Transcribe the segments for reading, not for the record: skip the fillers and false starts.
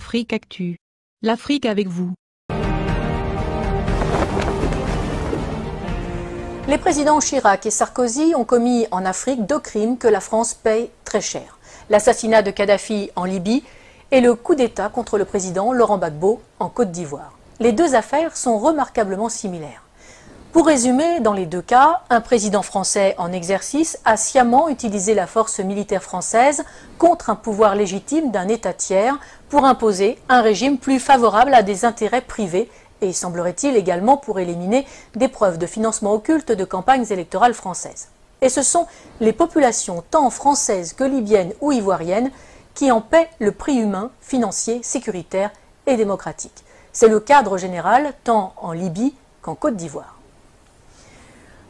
Afrique Actu. L'Afrique avec vous. Les présidents Chirac et Sarkozy ont commis en Afrique 2 crimes que la France paye très cher. L'assassinat de Kadhafi en Libye et le coup d'État contre le président Laurent Gbagbo en Côte d'Ivoire. Les 2 affaires sont remarquablement similaires. Pour résumer, dans les 2 cas, un président français en exercice a sciemment utilisé la force militaire française contre un pouvoir légitime d'un État tiers pour imposer un régime plus favorable à des intérêts privés et, semblerait-il, également pour éliminer des preuves de financement occulte de campagnes électorales françaises. Et ce sont les populations, tant françaises que libyennes ou ivoiriennes, qui en paient le prix humain, financier, sécuritaire et démocratique. C'est le cadre général, tant en Libye qu'en Côte d'Ivoire.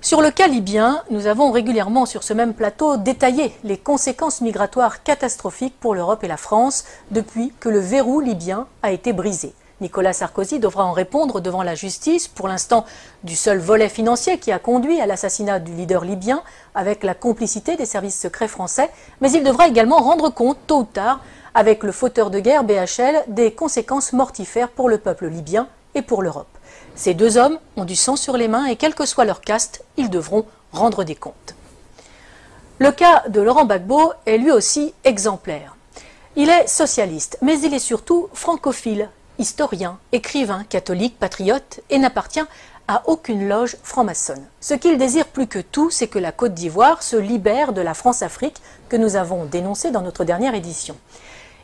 Sur le cas libyen, nous avons régulièrement sur ce même plateau détaillé les conséquences migratoires catastrophiques pour l'Europe et la France depuis que le verrou libyen a été brisé. Nicolas Sarkozy devra en répondre devant la justice, pour l'instant du seul volet financier qui a conduit à l'assassinat du leader libyen avec la complicité des services secrets français, mais il devra également rendre compte tôt ou tard avec le fauteur de guerre BHL des conséquences mortifères pour le peuple libyen et pour l'Europe. Ces 2 hommes ont du sang sur les mains et quelle que soit leur caste, ils devront rendre des comptes. Le cas de Laurent Gbagbo est lui aussi exemplaire. Il est socialiste, mais il est surtout francophile, historien, écrivain, catholique, patriote et n'appartient à aucune loge franc-maçonne. Ce qu'il désire plus que tout, c'est que la Côte d'Ivoire se libère de la France-Afrique que nous avons dénoncée dans notre dernière édition.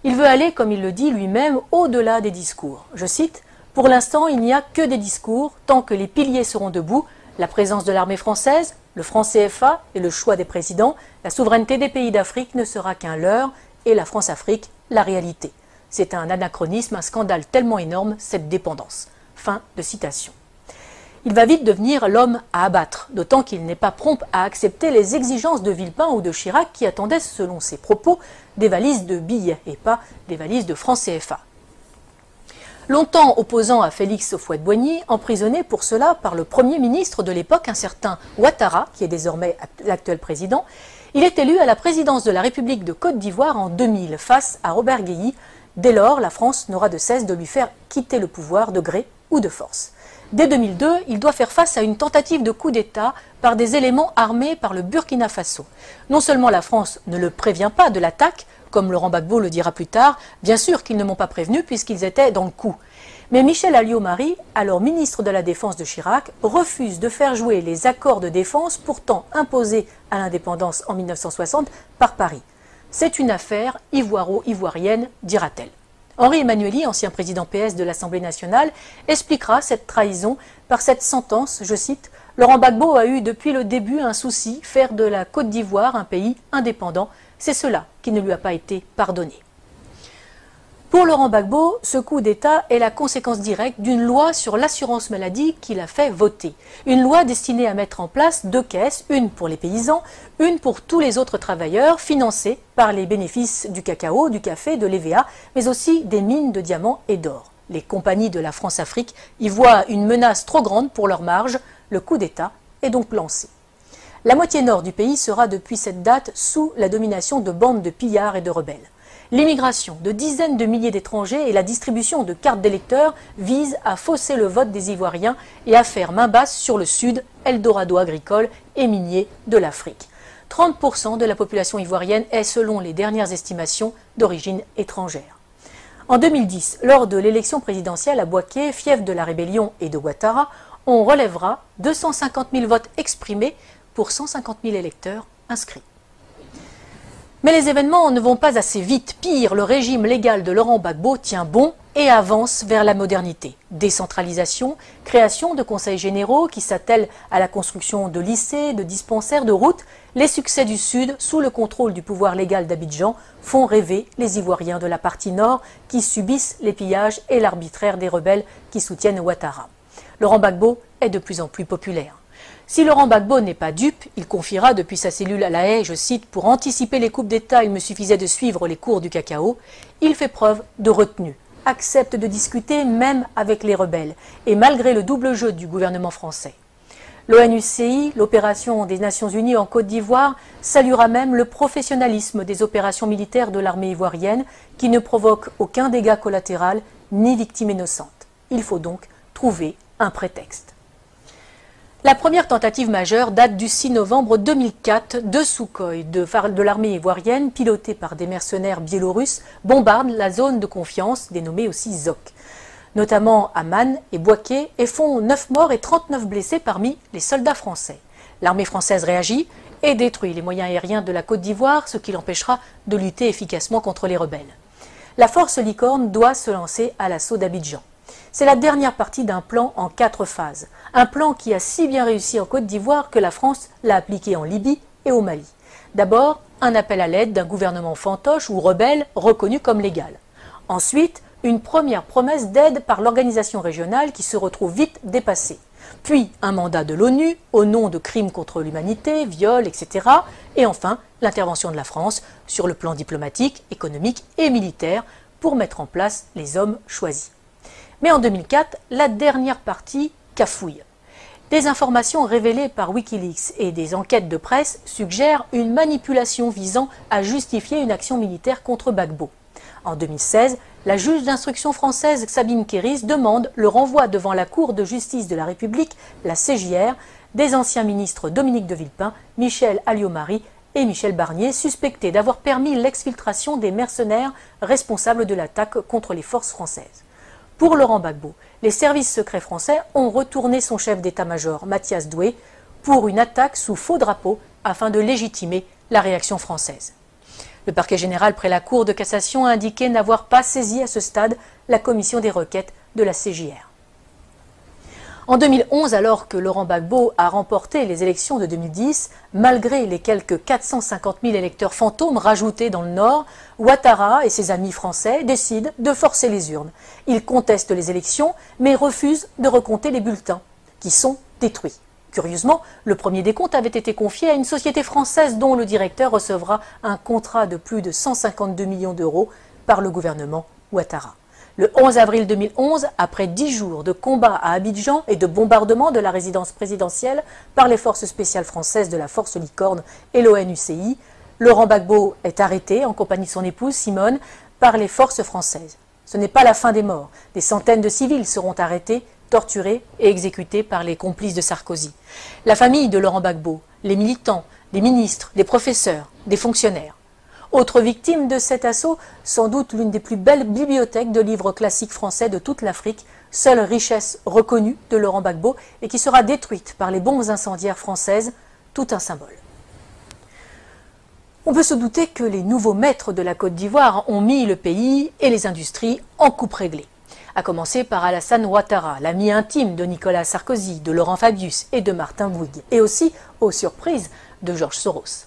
Il veut aller, comme il le dit lui-même, au-delà des discours. Je cite: « Pour l'instant, il n'y a que des discours. Tant que les piliers seront debout, la présence de l'armée française, le franc CFA et le choix des présidents, la souveraineté des pays d'Afrique ne sera qu'un leurre et la France-Afrique, la réalité. C'est un anachronisme, un scandale tellement énorme, cette dépendance. » Fin de citation. Il va vite devenir l'homme à abattre, d'autant qu'il n'est pas prompt à accepter les exigences de Villepin ou de Chirac qui attendaient, selon ses propos, des valises de billets et pas des valises de francs CFA. Longtemps opposant à Félix Houphouët-Boigny, emprisonné pour cela par le Premier ministre de l'époque, un certain Ouattara, qui est désormais l'actuel président, il est élu à la présidence de la République de Côte d'Ivoire en 2000 face à Robert Guéhi. Dès lors, la France n'aura de cesse de lui faire quitter le pouvoir de gré ou de force. Dès 2002, il doit faire face à une tentative de coup d'État par des éléments armés par le Burkina Faso. Non seulement la France ne le prévient pas de l'attaque, comme Laurent Gbagbo le dira plus tard, bien sûr qu'ils ne m'ont pas prévenu puisqu'ils étaient dans le coup. Mais Michel Alliot-Marie, alors ministre de la Défense de Chirac, refuse de faire jouer les accords de défense pourtant imposés à l'indépendance en 1960 par Paris. C'est une affaire ivoiro-ivoirienne, dira-t-elle. Henri Emmanuelli, ancien président PS de l'Assemblée nationale, expliquera cette trahison par cette sentence, je cite: « Laurent Gbagbo a eu depuis le début un souci, faire de la Côte d'Ivoire un pays indépendant. C'est cela qui ne lui a pas été pardonné. » Pour Laurent Gbagbo, ce coup d'État est la conséquence directe d'une loi sur l'assurance maladie qu'il a fait voter. Une loi destinée à mettre en place 2 caisses, une pour les paysans, une pour tous les autres travailleurs, financées par les bénéfices du cacao, du café, de l'EVA, mais aussi des mines de diamants et d'or. Les compagnies de la France-Afrique y voient une menace trop grande pour leur marge. Le coup d'État est donc lancé. La moitié nord du pays sera depuis cette date sous la domination de bandes de pillards et de rebelles. L'immigration de dizaines de milliers d'étrangers et la distribution de cartes d'électeurs visent à fausser le vote des Ivoiriens et à faire main basse sur le sud, Eldorado agricole et minier de l'Afrique. 30% de la population ivoirienne est, selon les dernières estimations, d'origine étrangère. En 2010, lors de l'élection présidentielle à Bouaké, fief de la rébellion et de Ouattara, on relèvera 250 000 votes exprimés pour 150 000 électeurs inscrits. Mais les événements ne vont pas assez vite. Pire, le régime légal de Laurent Gbagbo tient bon et avance vers la modernité. Décentralisation, création de conseils généraux qui s'attellent à la construction de lycées, de dispensaires, de routes. Les succès du Sud, sous le contrôle du pouvoir légal d'Abidjan, font rêver les Ivoiriens de la partie nord qui subissent les pillages et l'arbitraire des rebelles qui soutiennent Ouattara. Laurent Gbagbo est de plus en plus populaire. Si Laurent Gbagbo n'est pas dupe, il confiera depuis sa cellule à La Haye, je cite, « Pour anticiper les coupes d'État, il me suffisait de suivre les cours du cacao ». Il fait preuve de retenue, accepte de discuter même avec les rebelles, et malgré le double jeu du gouvernement français. L'ONUCI, l'opération des Nations Unies en Côte d'Ivoire, saluera même le professionnalisme des opérations militaires de l'armée ivoirienne qui ne provoquent aucun dégât collatéral ni victime innocente. Il faut donc trouver un prétexte. La première tentative majeure date du 6 novembre 2004. Deux Sukhoi de l'armée ivoirienne, pilotés par des mercenaires biélorusses, bombardent la zone de confiance, dénommée aussi ZOC, notamment à Man et Bouaké, et font 9 morts et 39 blessés parmi les soldats français. L'armée française réagit et détruit les moyens aériens de la Côte d'Ivoire, ce qui l'empêchera de lutter efficacement contre les rebelles. La force Licorne doit se lancer à l'assaut d'Abidjan. C'est la dernière partie d'un plan en 4 phases. Un plan qui a si bien réussi en Côte d'Ivoire que la France l'a appliqué en Libye et au Mali. D'abord, un appel à l'aide d'un gouvernement fantoche ou rebelle reconnu comme légal. Ensuite, une première promesse d'aide par l'organisation régionale qui se retrouve vite dépassée. Puis un mandat de l'ONU au nom de crimes contre l'humanité, viols, etc. Et enfin, l'intervention de la France sur le plan diplomatique, économique et militaire pour mettre en place les hommes choisis. Mais en 2004, la dernière partie cafouille. Des informations révélées par Wikileaks et des enquêtes de presse suggèrent une manipulation visant à justifier une action militaire contre Gbagbo. En 2016, la juge d'instruction française Sabine Kéris demande le renvoi devant la Cour de justice de la République, la CJR, des anciens ministres Dominique de Villepin, Michel Alliot-Marie et Michel Barnier, suspectés d'avoir permis l'exfiltration des mercenaires responsables de l'attaque contre les forces françaises. Pour Laurent Gbagbo, les services secrets français ont retourné son chef d'état-major, Mathias Doué, pour une attaque sous faux drapeau afin de légitimer la réaction française. Le parquet général près la Cour de cassation a indiqué n'avoir pas saisi à ce stade la commission des requêtes de la CJR. En 2011, alors que Laurent Gbagbo a remporté les élections de 2010, malgré les quelques 450 000 électeurs fantômes rajoutés dans le Nord, Ouattara et ses amis français décident de forcer les urnes. Ils contestent les élections, mais refusent de recompter les bulletins, qui sont détruits. Curieusement, le premier décompte avait été confié à une société française dont le directeur recevra un contrat de plus de 152 millions d'euros par le gouvernement Ouattara. Le 11 avril 2011, après 10 jours de combats à Abidjan et de bombardement de la résidence présidentielle par les forces spéciales françaises de la force Licorne et l'ONUCI, Laurent Gbagbo est arrêté en compagnie de son épouse Simone par les forces françaises. Ce n'est pas la fin des morts. Des centaines de civils seront arrêtés, torturés et exécutés par les complices de Sarkozy. La famille de Laurent Gbagbo, les militants, les ministres, les professeurs, des fonctionnaires. Autre victime de cet assaut, sans doute l'une des plus belles bibliothèques de livres classiques français de toute l'Afrique, seule richesse reconnue de Laurent Gbagbo et qui sera détruite par les bombes incendiaires françaises, tout un symbole. On peut se douter que les nouveaux maîtres de la Côte d'Ivoire ont mis le pays et les industries en coupe réglée. À commencer par Alassane Ouattara, l'ami intime de Nicolas Sarkozy, de Laurent Fabius et de Martin Bouygues, et aussi, aux surprises, de Georges Soros.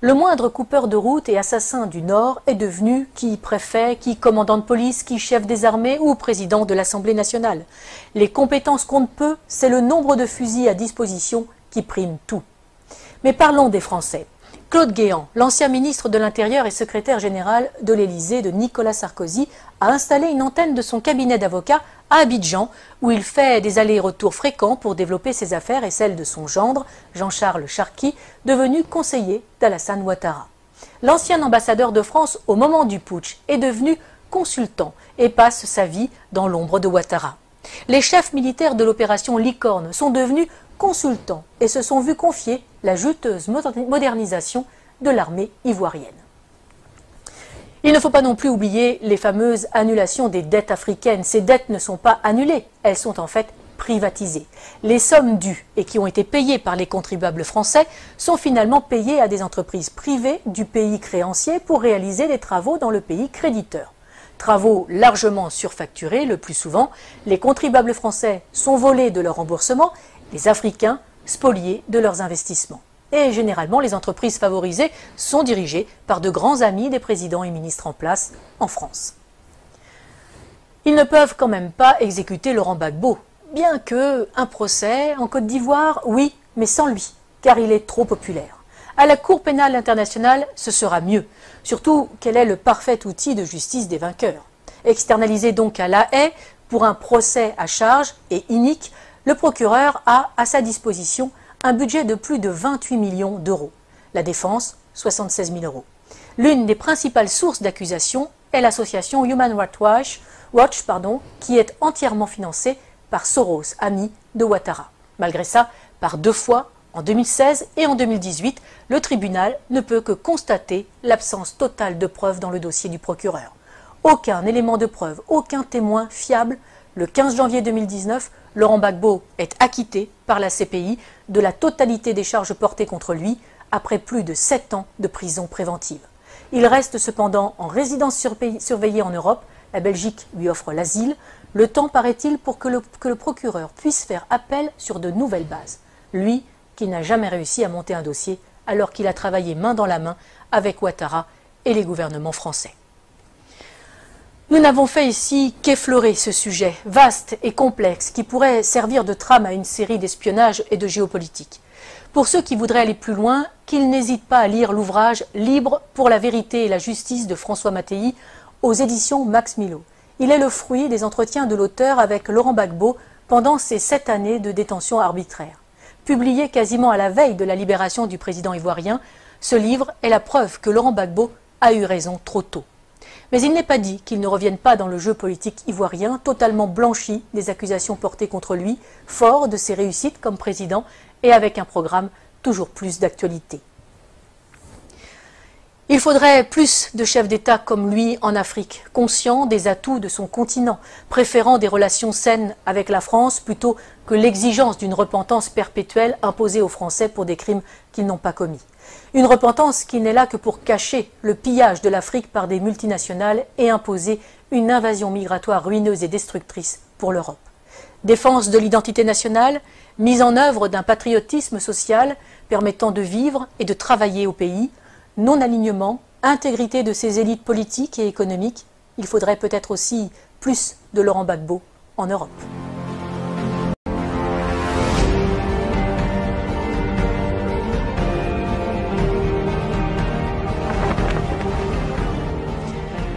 Le moindre coupeur de route et assassin du Nord est devenu qui préfet, qui commandant de police, qui chef des armées ou président de l'Assemblée nationale. Les compétences comptent peu, c'est le nombre de fusils à disposition qui prime tout. Mais parlons des Français. Claude Guéant, l'ancien ministre de l'Intérieur et secrétaire général de l'Élysée de Nicolas Sarkozy, a installé une antenne de son cabinet d'avocats à Abidjan, où il fait des allers-retours fréquents pour développer ses affaires et celles de son gendre, Jean-Charles Charqui, devenu conseiller d'Alassane Ouattara. L'ancien ambassadeur de France au moment du putsch est devenu consultant et passe sa vie dans l'ombre de Ouattara. Les chefs militaires de l'opération Licorne sont devenus consultants et se sont vus confier la juteuse modernisation de l'armée ivoirienne. Il ne faut pas non plus oublier les fameuses annulations des dettes africaines. Ces dettes ne sont pas annulées, elles sont en fait privatisées. Les sommes dues et qui ont été payées par les contribuables français sont finalement payées à des entreprises privées du pays créancier pour réaliser des travaux dans le pays créditeur. Travaux largement surfacturés le plus souvent, les contribuables français sont volés de leur remboursement, les Africains spoliés de leurs investissements. Et généralement, les entreprises favorisées sont dirigées par de grands amis des présidents et ministres en place en France. Ils ne peuvent quand même pas exécuter Laurent Gbagbo, bien que un procès en Côte d'Ivoire, oui, mais sans lui, car il est trop populaire. À la Cour pénale internationale, ce sera mieux, surtout qu'elle est le parfait outil de justice des vainqueurs. Externalisé donc à La Haye pour un procès à charge et inique, Le procureur a à sa disposition un budget de plus de 28 millions d'euros. La défense, 76 000 euros. L'une des principales sources d'accusation est l'association Human Rights Watch, qui est entièrement financée par Soros, ami de Ouattara. Malgré ça, par 2 fois, en 2016 et en 2018, le tribunal ne peut que constater l'absence totale de preuves dans le dossier du procureur. Aucun élément de preuve, aucun témoin fiable. Le 15 janvier 2019, Laurent Gbagbo est acquitté par la CPI de la totalité des charges portées contre lui après plus de 7 ans de prison préventive. Il reste cependant en résidence surveillée en Europe. La Belgique lui offre l'asile. Le temps, paraît-il, pour que le procureur puisse faire appel sur de nouvelles bases. Lui, qui n'a jamais réussi à monter un dossier alors qu'il a travaillé main dans la main avec Ouattara et les gouvernements français. Nous n'avons fait ici qu'effleurer ce sujet vaste et complexe qui pourrait servir de trame à une série d'espionnage et de géopolitique. Pour ceux qui voudraient aller plus loin, qu'ils n'hésitent pas à lire l'ouvrage « Libre pour la vérité et la justice » de François Mattei aux éditions Max Milo. Il est le fruit des entretiens de l'auteur avec Laurent Gbagbo pendant ces 7 années de détention arbitraire. Publié quasiment à la veille de la libération du président ivoirien, ce livre est la preuve que Laurent Gbagbo a eu raison trop tôt. Mais il n'est pas dit qu'il ne revienne pas dans le jeu politique ivoirien, totalement blanchi des accusations portées contre lui, fort de ses réussites comme président et avec un programme toujours plus d'actualité. Il faudrait plus de chefs d'État comme lui en Afrique, conscients des atouts de son continent, préférant des relations saines avec la France plutôt que l'exigence d'une repentance perpétuelle imposée aux Français pour des crimes qu'ils n'ont pas commis. Une repentance qui n'est là que pour cacher le pillage de l'Afrique par des multinationales et imposer une invasion migratoire ruineuse et destructrice pour l'Europe. Défense de l'identité nationale, mise en œuvre d'un patriotisme social permettant de vivre et de travailler au pays, non-alignement, intégrité de ses élites politiques et économiques. Il faudrait peut-être aussi plus de Laurent Gbagbo en Europe.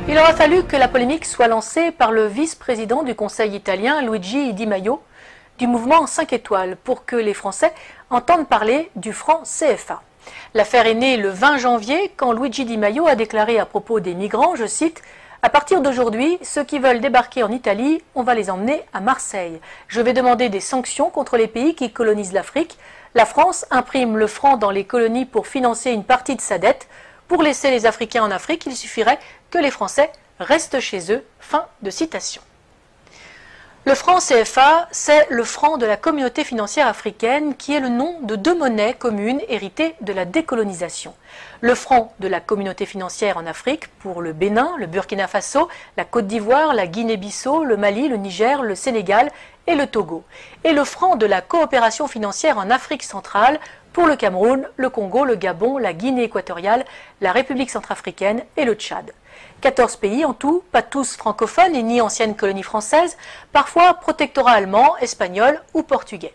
Il aura fallu que la polémique soit lancée par le vice-président du Conseil italien, Luigi Di Maio, du mouvement 5 étoiles, pour que les Français entendent parler du franc CFA. L'affaire est née le 20 janvier quand Luigi Di Maio a déclaré à propos des migrants, je cite, « À partir d'aujourd'hui, ceux qui veulent débarquer en Italie, on va les emmener à Marseille. Je vais demander des sanctions contre les pays qui colonisent l'Afrique. La France imprime le franc dans les colonies pour financer une partie de sa dette. Pour laisser les Africains en Afrique, il suffirait que les Français restent chez eux. » Fin de citation. Le franc CFA, c'est le franc de la communauté financière africaine qui est le nom de 2 monnaies communes héritées de la décolonisation. Le franc de la communauté financière en Afrique pour le Bénin, le Burkina Faso, la Côte d'Ivoire, la Guinée-Bissau, le Mali, le Niger, le Sénégal et le Togo. Et le franc de la coopération financière en Afrique centrale pour le Cameroun, le Congo, le Gabon, la Guinée équatoriale, la République centrafricaine et le Tchad. 14 pays en tout, pas tous francophones et ni anciennes colonies françaises, parfois protectorats allemands, espagnols ou portugais.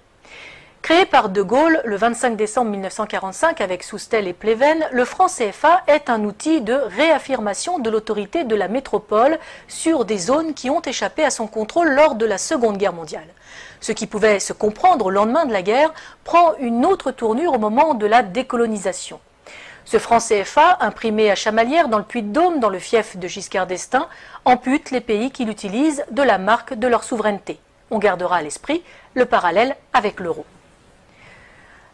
Créé par De Gaulle le 25 décembre 1945 avec Soustelle et Pleven, le franc CFA est un outil de réaffirmation de l'autorité de la métropole sur des zones qui ont échappé à son contrôle lors de la Seconde Guerre mondiale. Ce qui pouvait se comprendre au lendemain de la guerre prend une autre tournure au moment de la décolonisation. Ce franc CFA, imprimé à Chamalières dans le Puy-de-Dôme, dans le fief de Giscard d'Estaing, ampute les pays qui l'utilisent de la marque de leur souveraineté. On gardera à l'esprit le parallèle avec l'euro.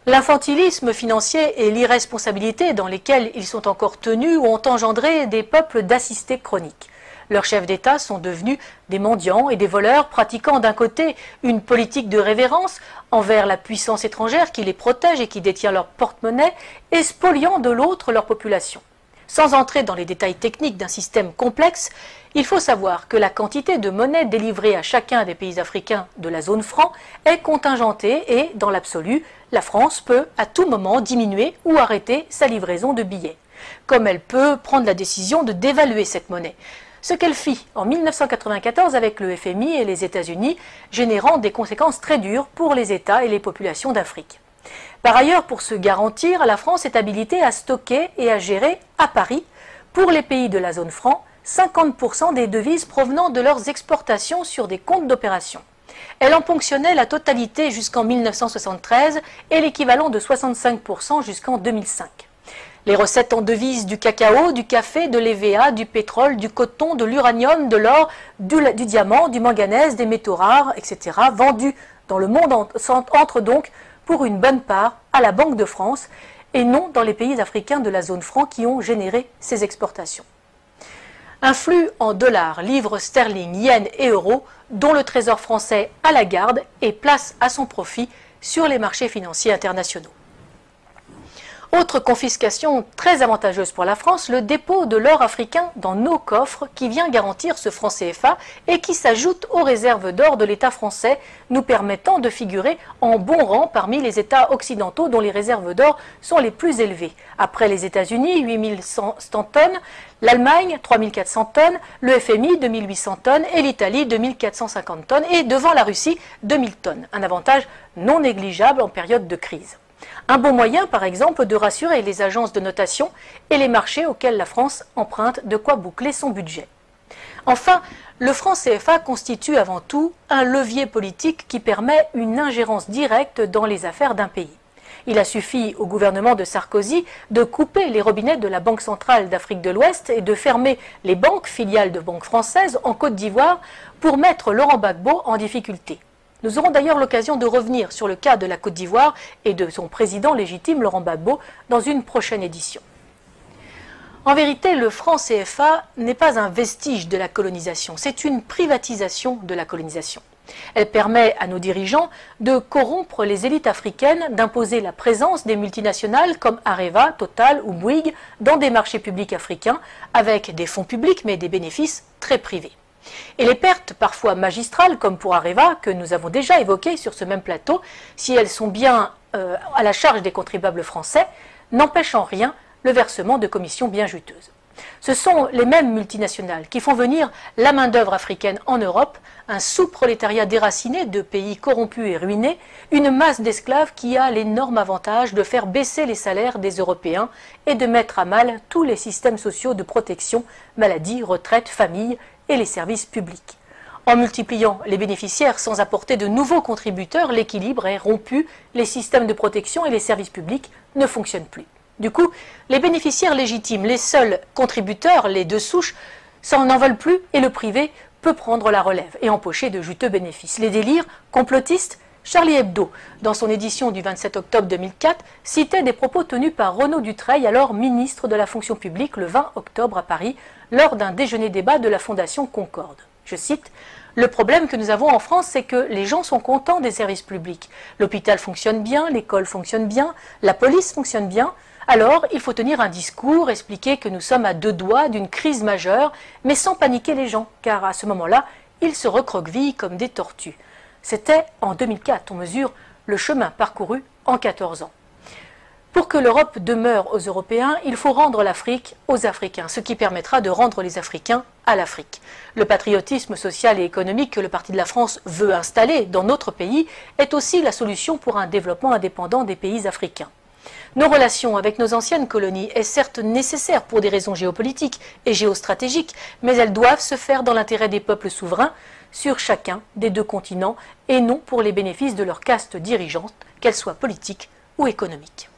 L'infantilisme financier et l'irresponsabilité dans lesquels ils sont encore tenus ont engendré des peuples d'assistés chroniques. Leurs chefs d'État sont devenus des mendiants et des voleurs pratiquant d'un côté une politique de révérence envers la puissance étrangère qui les protège et qui détient leur porte-monnaie et spoliant de l'autre leur population. Sans entrer dans les détails techniques d'un système complexe, il faut savoir que la quantité de monnaie délivrée à chacun des pays africains de la zone franc est contingentée et, dans l'absolu, la France peut à tout moment diminuer ou arrêter sa livraison de billets. Comme elle peut prendre la décision de dévaluer cette monnaie. Ce qu'elle fit en 1994 avec le FMI et les États-Unis, générant des conséquences très dures pour les États et les populations d'Afrique. Par ailleurs, pour se garantir, la France est habilitée à stocker et à gérer à Paris, pour les pays de la zone franc, 50% des devises provenant de leurs exportations sur des comptes d'opération. Elle en ponctionnait la totalité jusqu'en 1973 et l'équivalent de 65% jusqu'en 2005. Les recettes en devises du cacao, du café, de l'EVA, du pétrole, du coton, de l'uranium, de l'or, du diamant, du manganèse, des métaux rares, etc. vendus dans le monde entrent donc pour une bonne part à la Banque de France et non dans les pays africains de la zone franc qui ont généré ces exportations. Un flux en dollars, livres sterling, yens et euros dont le Trésor français a la garde et place à son profit sur les marchés financiers internationaux. Autre confiscation très avantageuse pour la France, le dépôt de l'or africain dans nos coffres qui vient garantir ce franc CFA et qui s'ajoute aux réserves d'or de l'État français, nous permettant de figurer en bon rang parmi les États occidentaux dont les réserves d'or sont les plus élevées. Après les États-Unis, 8100 tonnes, l'Allemagne, 3400 tonnes, le FMI, 2800 tonnes et l'Italie, 2450 tonnes et devant la Russie, 2000 tonnes. Un avantage non négligeable en période de crise. Un bon moyen, par exemple, de rassurer les agences de notation et les marchés auxquels la France emprunte de quoi boucler son budget. Enfin, le franc CFA constitue avant tout un levier politique qui permet une ingérence directe dans les affaires d'un pays. Il a suffi au gouvernement de Sarkozy de couper les robinets de la Banque centrale d'Afrique de l'Ouest et de fermer les banques filiales de banques françaises en Côte d'Ivoire pour mettre Laurent Gbagbo en difficulté. Nous aurons d'ailleurs l'occasion de revenir sur le cas de la Côte d'Ivoire et de son président légitime, Laurent Gbagbo, dans une prochaine édition. En vérité, le franc CFA n'est pas un vestige de la colonisation, c'est une privatisation de la colonisation. Elle permet à nos dirigeants de corrompre les élites africaines, d'imposer la présence des multinationales comme Areva, Total ou Bouygues dans des marchés publics africains avec des fonds publics mais des bénéfices très privés. Et les pertes parfois magistrales, comme pour Areva, que nous avons déjà évoquées sur ce même plateau, si elles sont bien à la charge des contribuables français, n'empêchent en rien le versement de commissions bien juteuses. Ce sont les mêmes multinationales qui font venir la main-d'œuvre africaine en Europe, un sous-prolétariat déraciné de pays corrompus et ruinés, une masse d'esclaves qui a l'énorme avantage de faire baisser les salaires des Européens et de mettre à mal tous les systèmes sociaux de protection, maladie, retraite, famille et les services publics. En multipliant les bénéficiaires sans apporter de nouveaux contributeurs, l'équilibre est rompu, les systèmes de protection et les services publics ne fonctionnent plus. Du coup, les bénéficiaires légitimes, les seuls contributeurs, les deux souches, n'en veulent plus et le privé peut prendre la relève et empocher de juteux bénéfices. Les délires complotistes, Charlie Hebdo, dans son édition du 27 octobre 2004, citait des propos tenus par Renaud Dutreil, alors ministre de la fonction publique, le 20 octobre à Paris, lors d'un déjeuner-débat de la Fondation Concorde. Je cite, « Le problème que nous avons en France, c'est que les gens sont contents des services publics. L'hôpital fonctionne bien, l'école fonctionne bien, la police fonctionne bien. Alors, il faut tenir un discours, expliquer que nous sommes à deux doigts d'une crise majeure, mais sans paniquer les gens, car à ce moment-là, ils se recroquevillent comme des tortues. » C'était en 2004, on mesure le chemin parcouru en 14 ans. Pour que l'Europe demeure aux Européens, il faut rendre l'Afrique aux Africains, ce qui permettra de rendre les Africains à l'Afrique. Le patriotisme social et économique que le Parti de la France veut installer dans notre pays est aussi la solution pour un développement indépendant des pays africains. Nos relations avec nos anciennes colonies est certes nécessaire pour des raisons géopolitiques et géostratégiques, mais elles doivent se faire dans l'intérêt des peuples souverains sur chacun des deux continents et non pour les bénéfices de leur caste dirigeante, qu'elle soit politique ou économique.